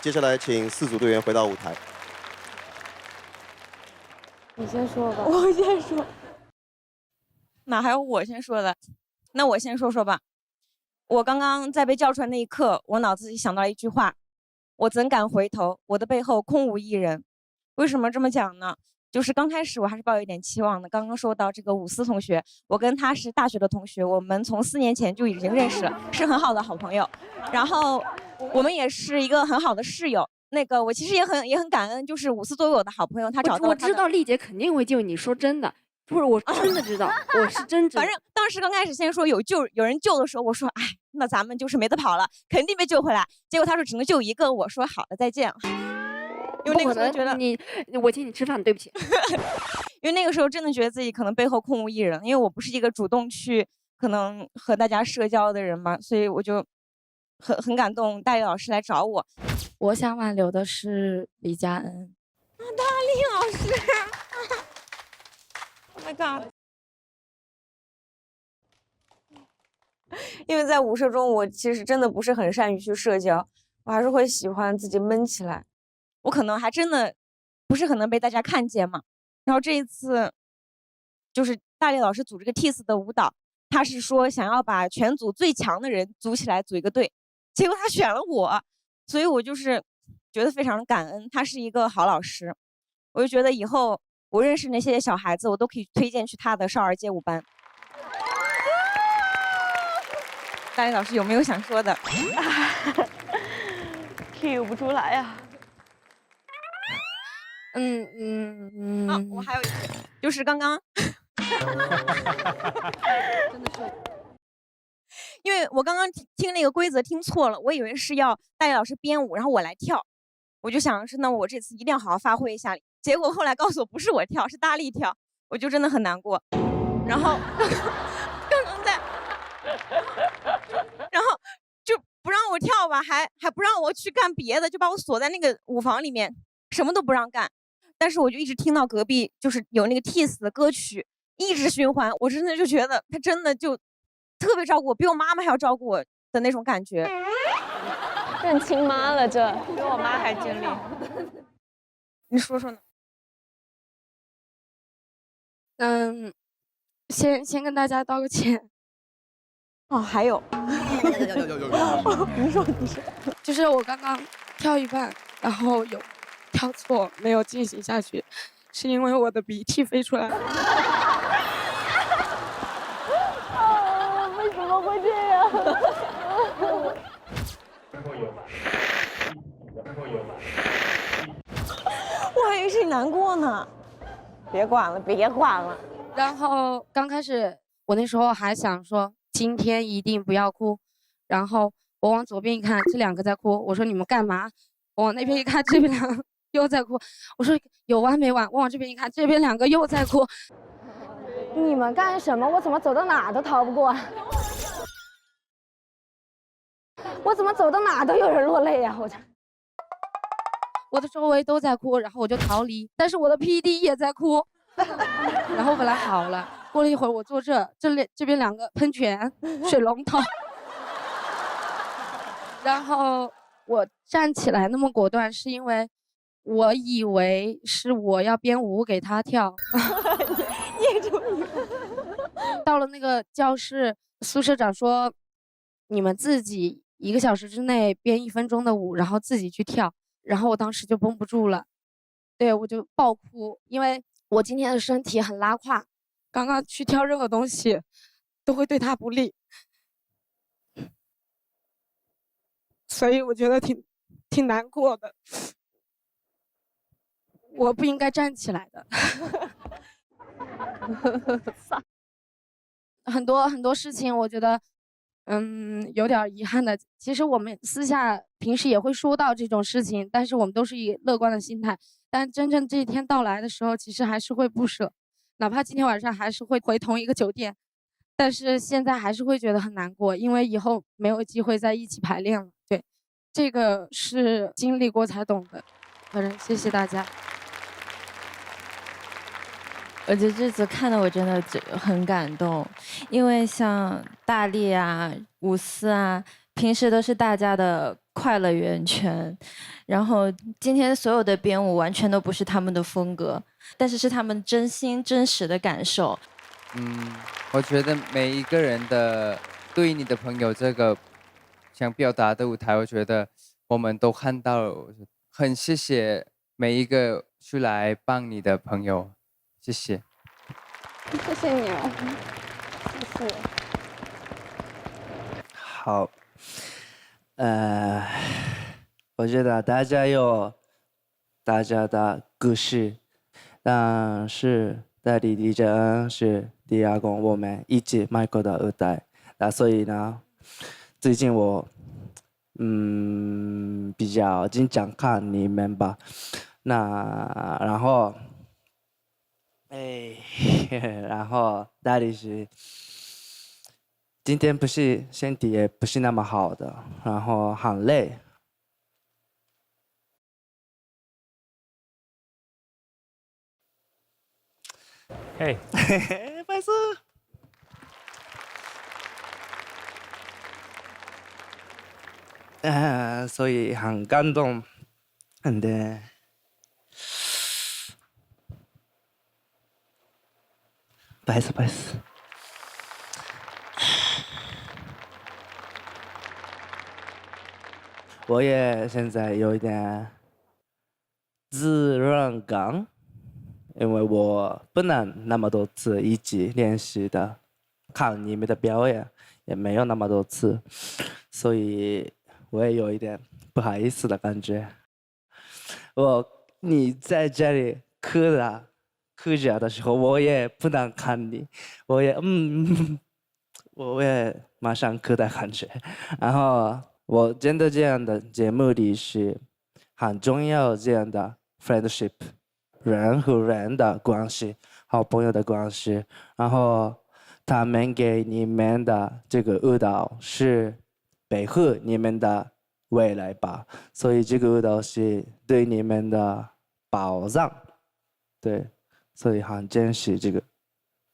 接下来请4组队员回到舞台。你先说吧。我先说。哪还有我先说的？那我先说说吧。我刚刚在被叫出来那一刻，我脑子里想到了一句话：我怎敢回头？我的背后空无一人。为什么这么讲呢？就是刚开始我还是抱有一点期望的。刚刚说到这个伍思同学，我跟他是大学的同学，我们从4年前就已经认识了，是很好的好朋友。然后我们也是一个很好的室友。那个我其实也很感恩，就是伍思作为我的好朋友，他找到我知道丽姐肯定会救你，说真的，不是我真的知道，我是真知道。反正当时刚开始先说有人救的时候，我说哎，那咱们就是没得跑了，肯定被救回来。结果他说只能救一个，我说好的，再见了。因为那个时候觉得我请你吃饭，对不起。因为那个时候真的觉得自己可能背后空无一人，因为我不是一个主动去可能和大家社交的人嘛，所以我就很感动，大力老师来找我。我想挽留的是李佳恩。大力老师，Oh my god！ 因为在舞社中，我其实真的不是很善于去社交，我还是会喜欢自己闷起来。我可能还真的不是很能被大家看见嘛。然后这一次，就是大力老师组这个 TIS 的舞蹈，他是说想要把全组最强的人组起来组一个队，结果他选了我，所以我就是觉得非常感恩，他是一个好老师。我就觉得以后我认识那些小孩子，我都可以推荐去他的少儿街舞班。大力老师有没有想说的？Q 不出来呀。我还有一个，就是刚刚，真的是，因为我刚刚听那个规则听错了，我以为是要大力老师编舞，然后我来跳，我就想是那我这次一定要好好发挥一下。结果后来告诉我不是我跳，是大力跳，我就真的很难过。然后刚刚在，然后就不让我跳吧，还不让我去干别的，就把我锁在那个舞房里面，什么都不让干。但是我就一直听到隔壁就是有那个 TIS 的歌曲一直循环，我真的就觉得他真的就特别照顾我，比我妈妈还要照顾我的那种感觉。认亲妈了，这比我妈还尽力。你说说呢？先跟大家道个歉。哦，还有，你说，就是我刚刚跳一半，然后有跳错，没有进行下去，是因为我的鼻涕飞出来了。为什么会这样？我还以为是你难过呢。别管了，别管了。然后刚开始我那时候还想说今天一定不要哭，然后我往左边一看，这2个在哭，我说你们干嘛？我往那边一看，这边2个又在哭，我说有完没完？我往这边一看，这边2个又在哭。你们干什么？我怎么走到哪都逃不过？我怎么走到哪都有人落泪呀？我的周围都在哭，然后我就逃离，但是我的 PD 也在哭。然后本来好了，过了一会儿我坐这边2个喷泉水龙头，然后我站起来那么果断，是因为我以为是我要编舞给他跳。到了那个教室，苏社长说你们自己1个小时之内编1分钟的舞，然后自己去跳。然后我当时就绷不住了，对，我就爆哭，因为我今天的身体很拉胯，刚刚去跳任何东西都会对他不利，所以我觉得挺难过的。我不应该站起来的。很多事情，我觉得，有点遗憾的。其实我们私下平时也会说到这种事情，但是我们都是以乐观的心态。但真正这一天到来的时候，其实还是会不舍，哪怕今天晚上还是会回同一个酒店，但是现在还是会觉得很难过，因为以后没有机会在一起排练了。对，这个是经历过才懂的。反正谢谢大家。我觉得这次看的我真的很感动，因为像大力啊、伍思啊，平时都是大家的快乐源泉。然后今天所有的编舞完全都不是他们的风格，但是是他们真心真实的感受。我觉得每一个人的对你的朋友这个想表达的舞台，我觉得我们都看到了，很谢谢每一个出来帮你的朋友，谢谢。谢谢你哦，谢谢。好，我觉得大家有大家的故事，但是代理李哲恩是第二个我们一起迈过的舞台，那所以呢，最近我比较经常看你们吧，那然后然后代理是今天不是身体也不是那么好的，然后很累。嘿，不好意思。所以很感动，对。不好意思，不好意思。我也现在有一点自认感，因为我不能那么多次一起练习的，看你们的表演也没有那么多次，所以我也有一点不好意思的感觉。你在这里哭着的时候，我也不能看你，我也马上哭的感觉。然后我真的这样的节目里是很重要这样的 friendship， 人和人的关系，好朋友的关系。然后他们给你们的这个舞蹈是保护你们的未来吧，所以这个舞蹈是对你们的保障，对，所以很珍惜这个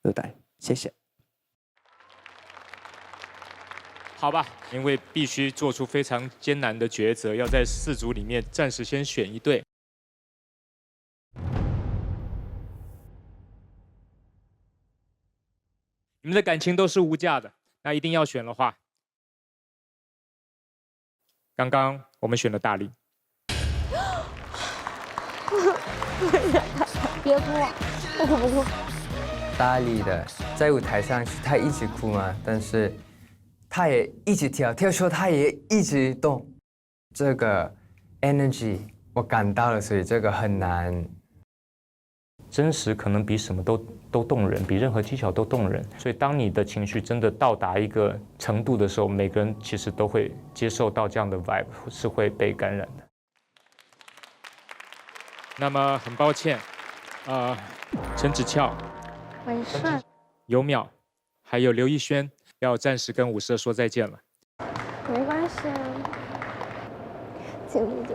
舞台，谢谢。好吧，因为必须做出非常艰难的抉择，要在4组里面暂时先选一对。你们的感情都是无价的，那一定要选的话，刚刚我们选了大力。别哭，不哭不哭。大力的在舞台上是他一直哭嘛，但是他也一直跳，跳的时候他也一直动，这个 energy 我感到了，所以这个很难。真实可能比什么都动人，比任何技巧都动人。所以当你的情绪真的到达一个程度的时候，每个人其实都会接受到这样的 vibe， 是会被感染的。那么很抱歉，陈芷俏、没事，尤淼，还有刘艺轩要暂时跟舞社说再见了。没关系啊，请理解。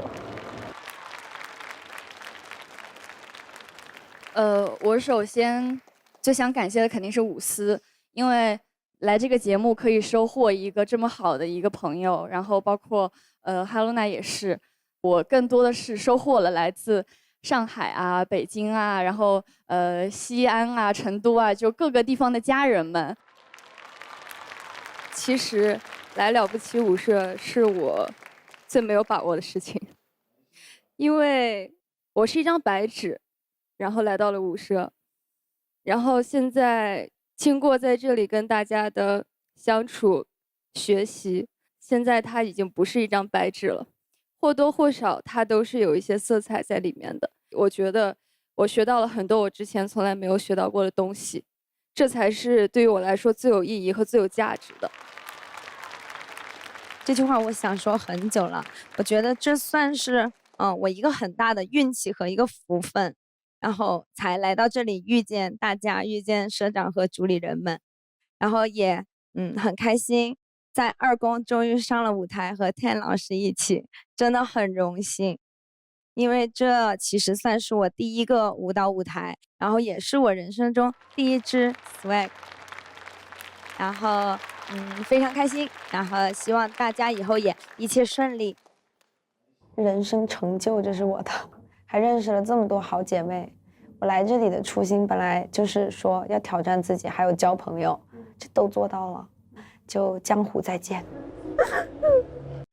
我首先最想感谢的肯定是舞思，因为来这个节目可以收获一个这么好的一个朋友，然后包括哈露娜也是，我更多的是收获了来自上海啊、北京啊，然后西安啊、成都啊，就各个地方的家人们。其实来了不起舞社是我最没有把握的事情，因为我是一张白纸。然后来到了舞社，然后现在经过在这里跟大家的相处、学习，现在它已经不是一张白纸了，或多或少它都是有一些色彩在里面的。我觉得我学到了很多我之前从来没有学到过的东西，这才是对于我来说最有意义和最有价值的。这句话我想说很久了，我觉得这算是我一个很大的运气和一个福分。然后才来到这里遇见大家，遇见社长和主理人们，然后也很开心，在二公终于上了舞台和 Ten 老师一起，真的很荣幸，因为这其实算是我第一个舞蹈舞台，然后也是我人生中第一支 swag， 然后非常开心，然后希望大家以后也一切顺利，人生成就，这是我的，还认识了这么多好姐妹。我来这里的初心本来就是说要挑战自己，还有交朋友，这都做到了，就江湖再见。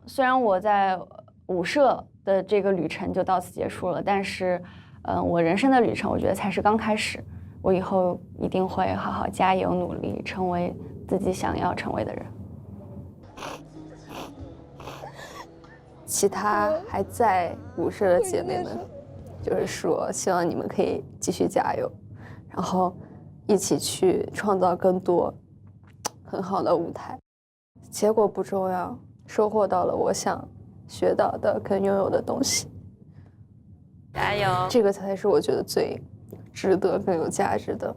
虽然我在舞社的这个旅程就到此结束了，但是，我人生的旅程，我觉得才是刚开始。我以后一定会好好加油努力，成为自己想要成为的人。其他还在舞社的姐妹们，就是说，希望你们可以继续加油，然后一起去创造更多很好的舞台。结果不重要，收获到了我想学到的跟拥有的东西。加油！这个才是我觉得最值得、更有价值的。